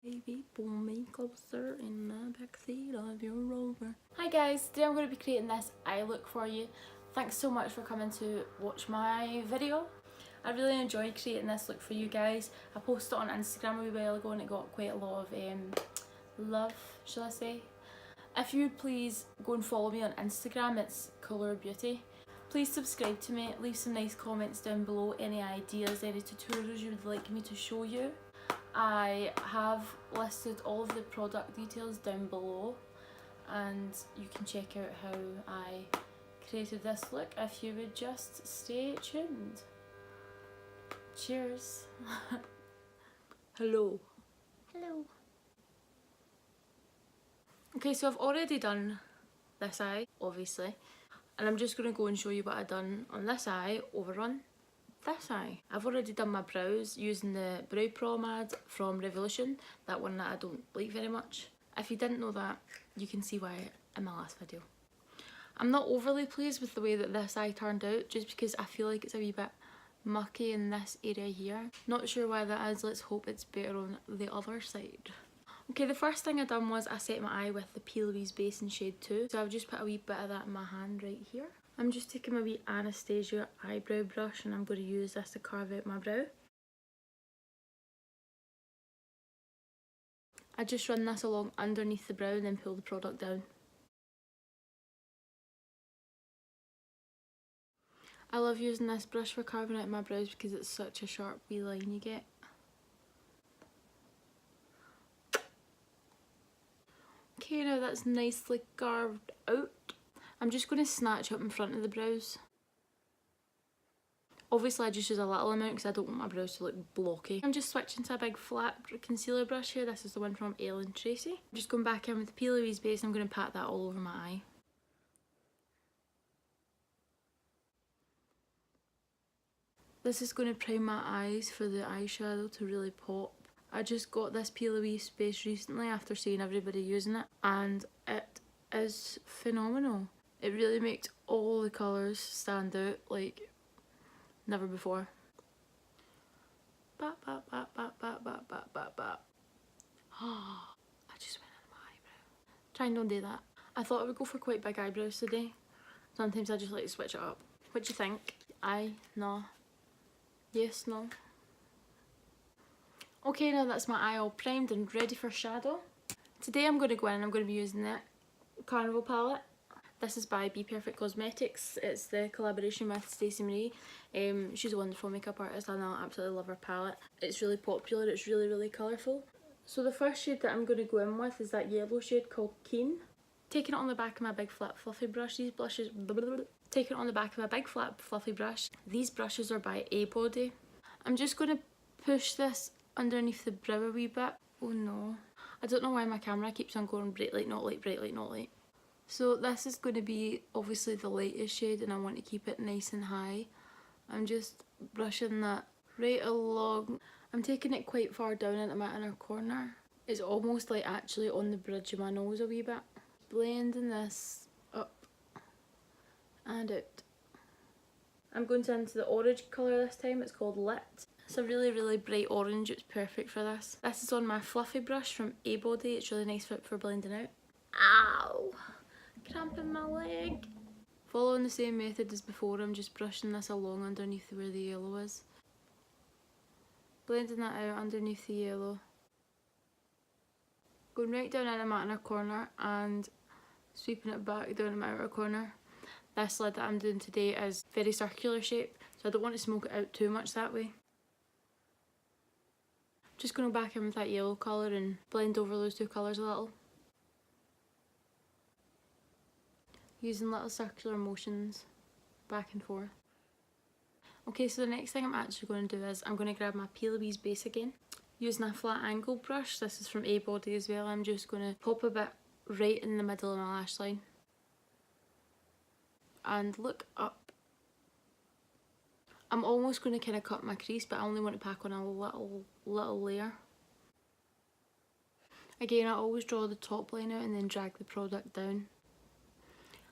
Baby, pull me closer in the backseat of your Rover. Hi guys, today I'm going to be creating this eye look for you. Thanks so much for coming to watch my video. I really enjoyed creating this look for you guys. I posted it on Instagram a wee while ago and it got quite a lot of love, shall I say. If you would please go and follow me on Instagram, it's Colour Beauty. Please subscribe to me, leave some nice comments down below, any ideas, any tutorials you would like me to show you. I have listed all of the product details down below and you can check out how I created this look if you would just stay tuned. Cheers. Hello. Hello. Okay, so I've already done this eye, obviously, and I'm just going to go and show you what I've done on this eye over on this eye. I've already done my brows using the Brow Promade from Revolution, that one that I don't like very much. If you didn't know that, you can see why in my last video. I'm not overly pleased with the way that this eye turned out, just because I feel like it's a wee bit mucky in this area here. Not sure why that is, let's hope it's better on the other side. Okay, the first thing I done was I set my eye with the PLouise Base in shade 2, so I've just put a wee bit of that in my hand right here. I'm just taking my wee Anastasia eyebrow brush and I'm going to use this to carve out my brow. I just run this along underneath the brow and then pull the product down. I love using this brush for carving out my brows because it's such a sharp wee line you get. Okay, now that's nicely carved out. I'm just going to snatch up in front of the brows. Obviously I just use a little amount because I don't want my brows to look blocky. I'm just switching to a big flat concealer brush here. This is the one from Ellen Tracy. I'm just going back in with the PLouise Base and I'm going to pat that all over my eye. This is going to prime my eyes for the eyeshadow to really pop. I just got this PLouise Base recently after seeing everybody using it and it is phenomenal. It really makes all the colours stand out like never before. Bap, bap, bap, bap, bap, bap, bap, bap, bap. Oh, I just went in my eyebrow. Try and don't do that. I thought I would go for quite big eyebrows today. Sometimes I just like to switch it up. What do you think? Aye? No? Yes? No? Okay, now that's my eye all primed and ready for shadow. Today I'm going to go in and I'm going to be using the Carnival palette. This is by BPerfectcosmetics. It's the collaboration with Stacey. She's a wonderful makeup artist and I absolutely love her palette. It's really popular, it's really colourful. So the first shade that I'm going to go in with is that yellow shade called Kiehl. Taking it on the back of my big flat fluffy brush, these blushes... Taking it on the back of my big flat fluffy brush. These brushes are by A-Body. I'm just going to push this underneath the brow a wee bit. Oh no. I don't know why my camera keeps on going bright light, not light, bright light, not light. So this is going to be obviously the lightest shade and I want to keep it nice and high. I'm just brushing that right along. I'm taking it quite far down into my inner corner. It's almost like actually on the bridge of my nose a wee bit. Blending this up and out. I'm going into the orange colour this time, it's called Lit. It's a really bright orange, it's perfect for this. This is on my fluffy brush from A-Body, it's really nice for blending out. Ow! Cramp in my leg. Following the same method as before, I'm just brushing this along underneath where the yellow is. Blending that out underneath the yellow. Going right down into my inner corner and sweeping it back down to my outer corner. This lid that I'm doing today is very circular shape, so I don't want to smoke it out too much that way. Just going back in with that yellow colour and blend over those two colours a little. Using little circular motions back and forth. Okay, so the next thing I'm actually going to do is I'm going to grab my PLouise Base again. Using a flat angle brush, this is from A-Body as well, I'm just going to pop a bit right in the middle of my lash line. And look up. I'm almost going to kind of cut my crease, but I only want to pack on a little layer. Again, I always draw the top line out and then drag the product down.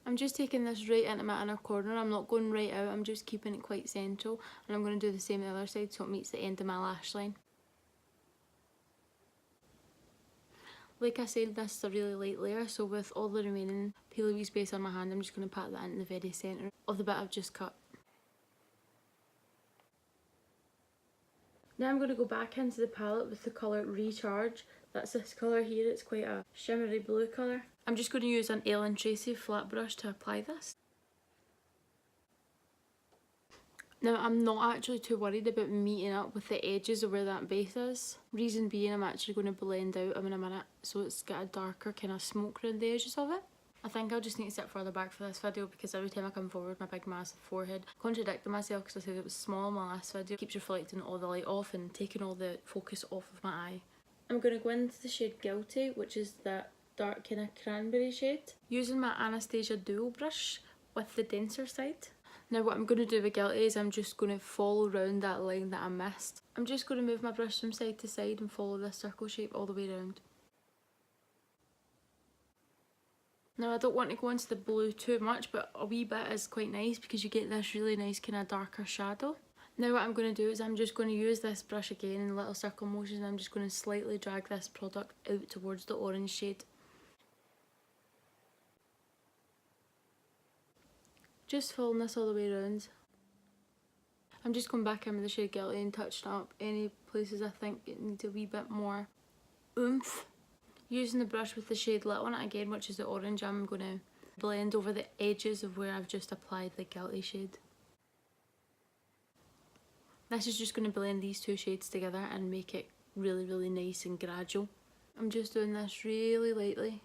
I'm just taking this right into my inner corner. I'm not going right out, I'm just keeping it quite central. And I'm going to do the same on the other side so it meets the end of my lash line. Like I said, this is a really light layer, so with all the remaining PLouise Base on my hand, I'm just going to pat that in the very centre of the bit I've just cut. Now I'm going to go back into the palette with the colour Recharge. That's this colour here, it's quite a shimmery blue colour. I'm just going to use an Ellen Tracy flat brush to apply this. Now I'm not actually too worried about meeting up with the edges of where that base is. Reason being, I'm actually going to blend out them in a minute, so it's got a darker kind of smoke around the edges of it. I think I'll just need to sit further back for this video because every time I come forward my big massive forehead, contradicting myself because I said it was small in my last video, keeps reflecting all the light off and taking all the focus off of my eye. I'm going to go into the shade Guilty, which is that dark kind of cranberry shade, using my Anastasia dual brush with the denser side. Now what I'm going to do with Guilty is I'm just going to follow around that line that I missed. I'm just going to move my brush from side to side and follow this circle shape all the way around. Now I don't want to go into the blue too much, but a wee bit is quite nice because you get this really nice kind of darker shadow. Now what I'm going to do is I'm just going to use this brush again in little circle motions, and I'm just going to slightly drag this product out towards the orange shade. Just following this all the way around. I'm just going back in with the shade Guilty and touching up any places I think it needs a wee bit more oomph. Using the brush with the shade Lit on it again, which is the orange, I'm going to blend over the edges of where I've just applied the Guilty shade. This is just going to blend these two shades together and make it really, really nice and gradual. I'm just doing this really lightly.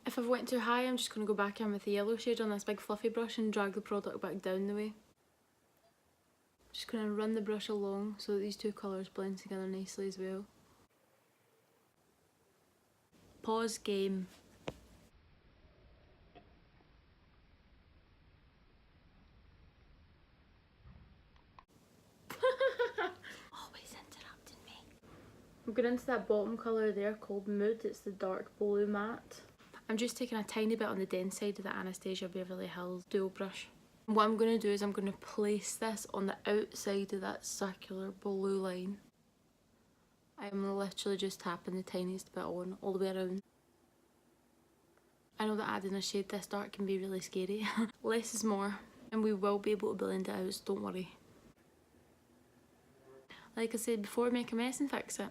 If I've went too high, I'm just going to go back in with the yellow shade on this big fluffy brush and drag the product back down the way. Just going to run the brush along so that these two colours blend together nicely as well. Pause game. Always interrupting me. I'm going into that bottom colour there called Mood. It's the dark blue matte. I'm just taking a tiny bit on the dense side of the Anastasia Beverly Hills dual brush. What I'm going to do is I'm going to place this on the outside of that circular blue line. I'm literally just tapping the tiniest bit on all the way around. I know that adding a shade this dark can be really scary. Less is more, and we will be able to blend it out, so don't worry. Like I said before, make a mess and fix it.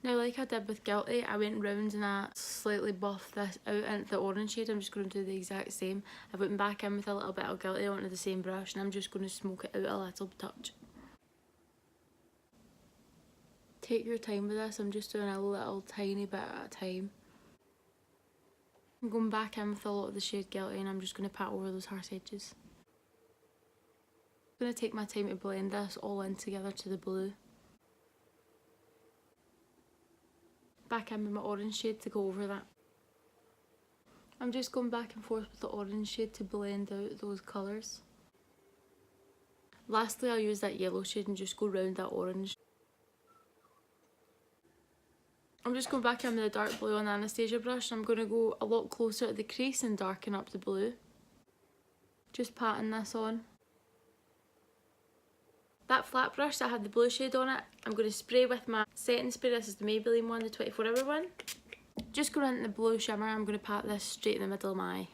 Now, like I did with Guilty, I went round and I slightly buffed this out into the orange shade. I'm just going to do the exact same. I went back in with a little bit of Guilty onto the same brush, and I'm just going to smoke it out a little touch. Take your time with this, I'm just doing a little tiny bit at a time. I'm going back in with a lot of the shade Guilty, and I'm just going to pat over those harsh edges. I'm going to take my time to blend this all in together to the blue. Back in with my orange shade to go over that. I'm just going back and forth with the orange shade to blend out those colours. Lastly, I'll use that yellow shade and just go round that orange. I'm just going back in with the dark blue on the Anastasia brush, and I'm going to go a lot closer to the crease and darken up the blue. Just patting this on. That flat brush that had the blue shade on it, I'm going to spray with my setting spray. This is the Maybelline one, the 24-hour one. Just going into the blue shimmer, I'm going to pat this straight in the middle of my eye.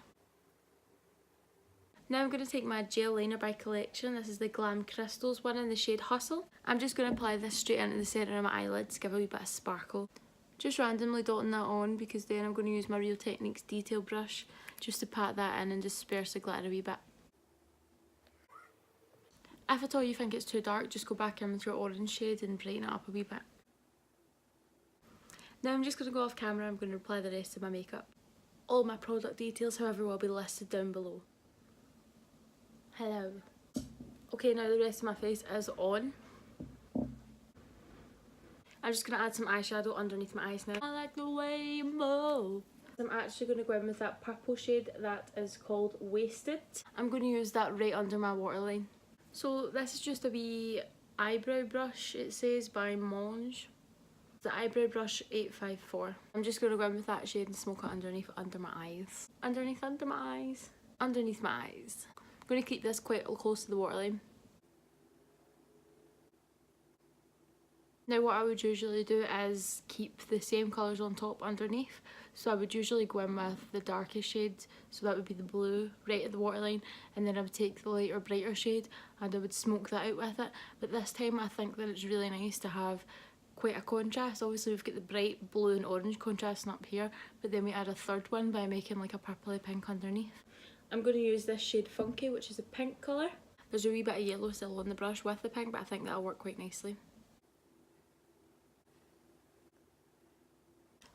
Now I'm going to take my gel liner by Collection. This is the Glam Crystals one in the shade Hustle. I'm just going to apply this straight into the centre of my eyelids to give a wee bit of sparkle. Just randomly dotting that on, because then I'm going to use my Real Techniques detail brush just to pat that in and disperse the glitter a wee bit. If at all you think it's too dark, just go back in with your orange shade and brighten it up a wee bit. Now I'm just going to go off camera. I'm going to apply the rest of my makeup. All my product details, however, will be listed down below. Hello. Okay, now the rest of my face is on. I'm just going to add some eyeshadow underneath my eyes now. I like the way you move. I'm actually going to go in with that purple shade that is called Wasted. I'm going to use that right under my waterline. So this is just a wee eyebrow brush, it says, by Monge. The eyebrow brush 854. I'm just going to go in with that shade and smoke it underneath under my eyes. Underneath my eyes. Underneath my eyes. I'm going to keep this quite close to the waterline. Now what I would usually do is keep the same colours on top underneath. So I would usually go in with the darkest shades, so that would be the blue right at the waterline, and then I would take the lighter brighter shade and I would smoke that out with it. But this time I think that it's really nice to have quite a contrast. Obviously we've got the bright blue and orange contrasting up here, but then we add a third one by making like a purpley pink underneath. I'm going to use this shade Funky, which is a pink colour. There's a wee bit of yellow still on the brush with the pink, but I think that'll work quite nicely.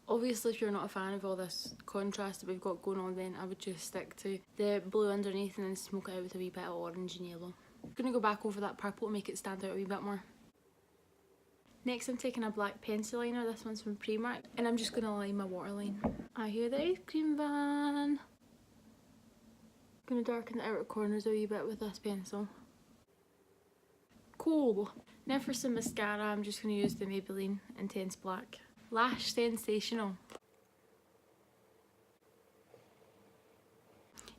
Obviously if you're not a fan of all this contrast that we've got going on, then I would just stick to the blue underneath and then smoke it out with a wee bit of orange and yellow. I'm going to go back over that purple to make it stand out a wee bit more. Next I'm taking a black pencil liner, this one's from Primark, and I'm just going to line my waterline. I hear the ice cream van. Going to darken the outer corners a wee bit with this pencil. Cool. Now for some mascara, I'm just going to use the Maybelline Intense Black. Lash Sensational.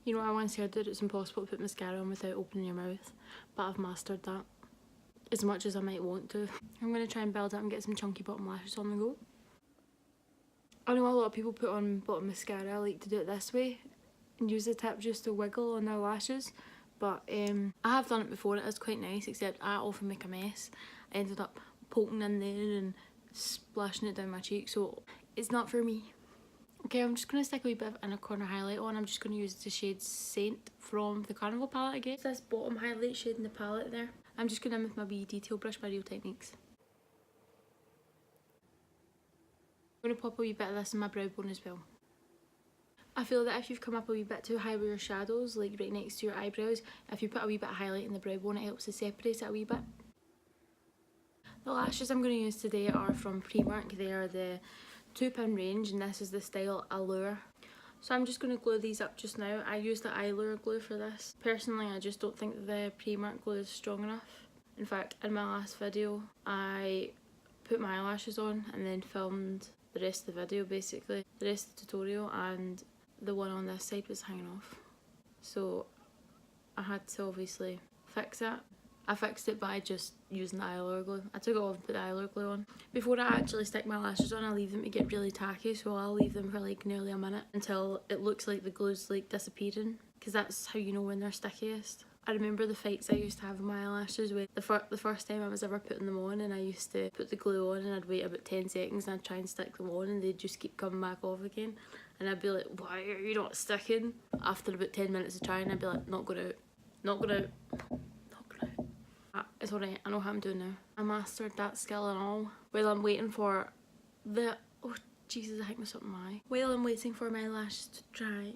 You know, I once heard that it's impossible to put mascara on without opening your mouth, but I've mastered that as much as I might want to. I'm going to try and build up and get some chunky bottom lashes on the go. I know a lot of people put on bottom mascara. I like to do it this way and use the tip just to wiggle on their lashes, but I have done it before. It is quite nice, except I often make a mess. I ended up poking in there and splashing it down my cheek, so it's not for me. Okay, I'm just going to stick a wee bit of inner corner highlight on. I'm just going to use the shade Saint from the Carnival palette again. This bottom highlight shade in the palette there. I'm just going in with my wee detail brush by Real Techniques. I'm going to pop a wee bit of this in my brow bone as well. I feel that if you've come up a wee bit too high with your shadows, like right next to your eyebrows, if you put a wee bit of highlight in the brow bone, it helps to separate it a wee bit. The lashes I'm going to use today are from Primark. They are the taupe range, and this is the style Allure. So I'm just going to glue these up just now. I use the Allure glue for this. Personally, I just don't think the Primark glue is strong enough. In fact, in my last video, I put my eyelashes on and then filmed the rest of the video, basically. The rest of the tutorial, and the one on this side was hanging off. So I had to obviously fix it. I fixed it by just using the Allure glue. I took it off and put the Allure glue on. Before I actually stick my lashes on, I leave them to get really tacky, so I'll leave them for like nearly a minute until it looks like the glue's like disappearing, because that's how you know when they're stickiest. I remember the fights I used to have with my eyelashes with the first time I was ever putting them on, and I used to put the glue on and I'd wait about 10 seconds and I'd try and stick them on and they'd just keep coming back off again, and I'd be like, why are you not sticking? After about 10 minutes of trying, I'd be like, not going out, not going out. It's alright, I know how I'm doing now. I mastered that skill and all. While I'm waiting for the... Oh Jesus, I hit myself in my eye. While I'm waiting for my lashes to dry.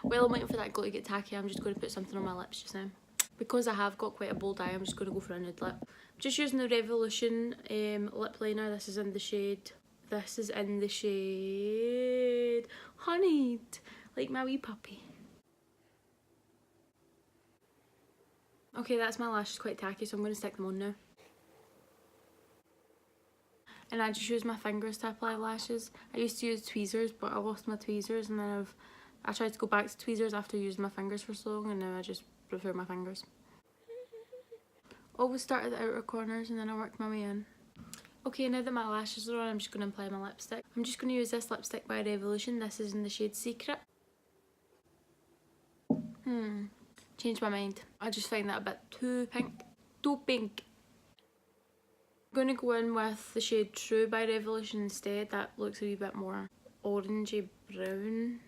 While I'm waiting for that glue to get tacky, I'm just going to put something on my lips just now. Because I have got quite a bold eye, I'm just going to go for a nude lip. I'm just using the Revolution lip liner. This is in the shade... Honeyed. Like my wee puppy. Okay, that's my lashes quite tacky, so I'm going to stick them on now. And I just use my fingers to apply lashes. I used to use tweezers, but I lost my tweezers, and then I tried to go back to tweezers after using my fingers for so long, and now I just prefer my fingers. Always start at the outer corners and then I work my way in. Okay, now that my lashes are on, I'm just going to apply my lipstick. I'm just going to use this lipstick by Revolution. This is in the shade Secret. Changed my mind. I just find that a bit too pink. Too pink. I'm going to go in with the shade True by Revolution instead. That looks a wee bit more orangey brown.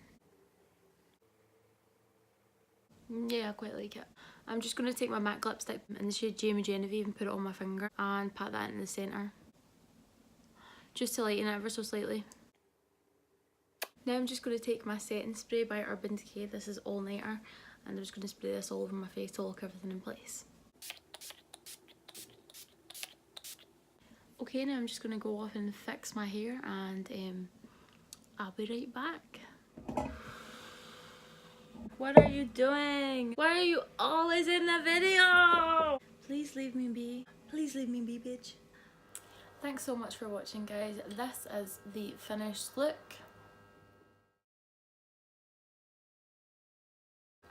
Yeah, I quite like it. I'm just going to take my MAC lipstick in the shade Jamie Genevieve and put it on my finger and pat that in the centre. Just to lighten it ever so slightly. Now I'm just going to take my setting spray by Urban Decay. This is All Nighter. And I'm just going to spray this all over my face to lock everything in place. Okay, now I'm just going to go off and fix my hair, and I'll be right back. What are you doing? Why are you always in the video? Please leave me be. Please leave me be, bitch. Thanks so much for watching, guys. This is the finished look.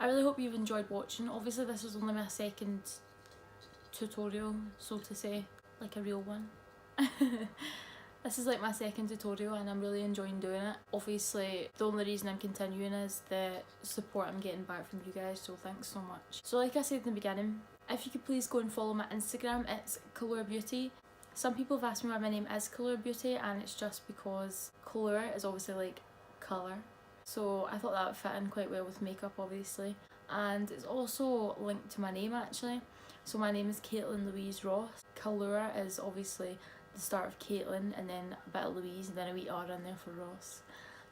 I really hope you've enjoyed watching. Obviously this is only my second tutorial, so to say, like a real one. This is like my second tutorial and I'm really enjoying doing it. Obviously the only reason I'm continuing is the support I'm getting back from you guys, so thanks so much. So like I said in the beginning, if you could please go and follow my Instagram, it's Allure Beauty. Some people have asked me why my name is Allure Beauty, and it's just because Allure is obviously like colour. So I thought that would fit in quite well with makeup obviously. And it's also linked to my name actually. So my name is Caitlin Louise Ross. Allure is obviously the start of Caitlin and then a bit of Louise and then a wee R in there for Ross.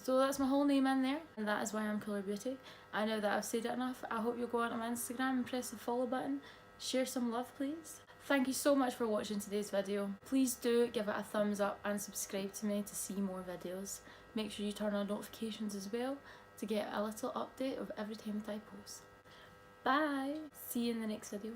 So that's my whole name in there, and that is why I'm Allure Beauty. I know that I've said it enough. I hope you'll go onto my Instagram and press the follow button. Share some love please. Thank you so much for watching today's video. Please do give it a thumbs up and subscribe to me to see more videos. Make sure you turn on notifications as well to get a little update of every time that I post. Bye! See you in the next video.